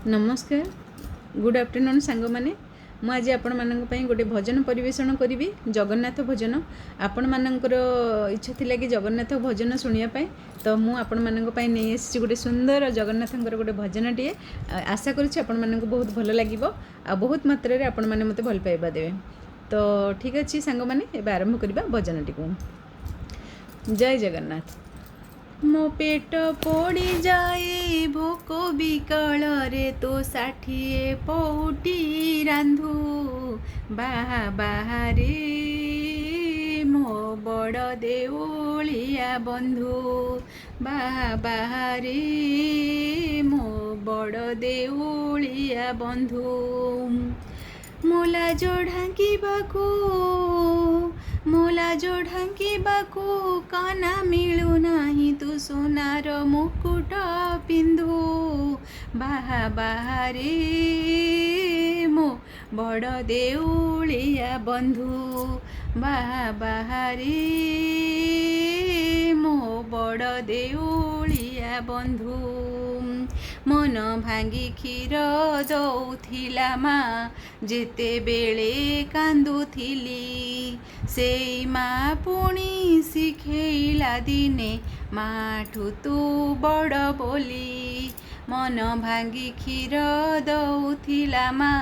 नमस्कार good afternoon सांग मैंने मुझे आपण मानक गोटे भजन परिवेषण करी जगन्नाथ भजन आपण मानकर इच्छा थिला कि जगन्नाथ भजन शुणापी तो मुझे नहीं आसी गोटे सुंदर जगन्नाथ गोटे भजन टे आशा करुँच बहुत भल लगे आ बहुत मात्रा रे आपण मैंने मत भल पाइबा देवे। तो ठीक अच्छे सांग मैंने एवं आरंभ करवा भजन टी को। जय जगन्नाथ। मो पेट पोड़ी जाए भोक बिकल रे तो 60 पौटी रांधु बाहा बाहारे मो बड़ देउलिया बंधु बाहा बाहारे मो बड़ देउलिया बंधु मोला जोढ़ांकीबाकू काना मिलू नाही तू सोनार मुकुट पिंधु बाहा बाहारे मो बड़ देउलिया बंधु बाहा बाहारे मो बड़ देउलिया बंधु मन भांगी क्षीर दौथिला मा जेते बेले कांदुथिली सेई मा पुणी शिखेइला दिने माठू तू बड़ बोली मन भांगी क्षीर दौथिला मा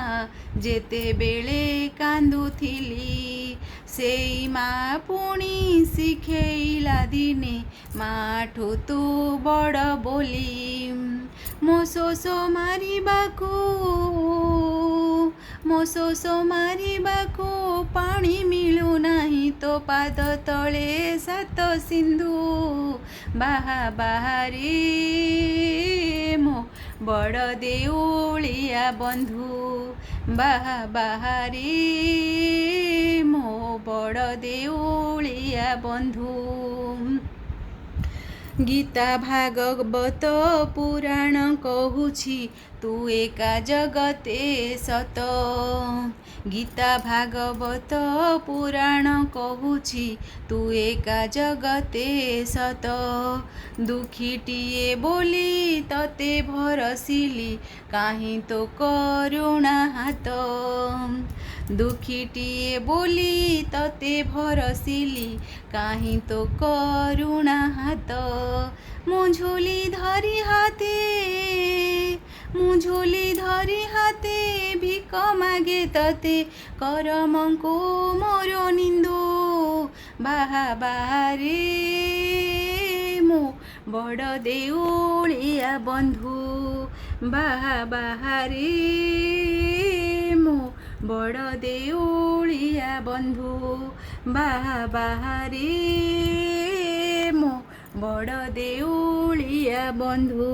जेते बेले कांदुथिली सेई मा पुणी शिखेइला दिने माठू तू बड़ बोली मो शोषो मारिबाकू पानी मिलू नाही तो पाद तले 7 सिंधु बाहा बाहारे मो बड़ देउलिया बंधु बाहा बाहारे मो बड़ देउलिया बंधु। गीता भागवत पुराण कहूछि तू एका जगते सत गीता भागवत पुराण कहूछि तू एका जगते सत दुखीटिए बोली तते भरसिली काहीं तो करुणा हाथ दुखीटिए बोली तते भरसिली काहीं तो करुणा हाथ मुझुली धरी हाथे भिक मागे तते करमको मोर निंदु बाहा बाहारे मो बड़ देउलिया बंधु बाहा बाहारे मो बड़ देउलिया बंधु बाहा बाहारे मो बड़ देउलिया बंधु।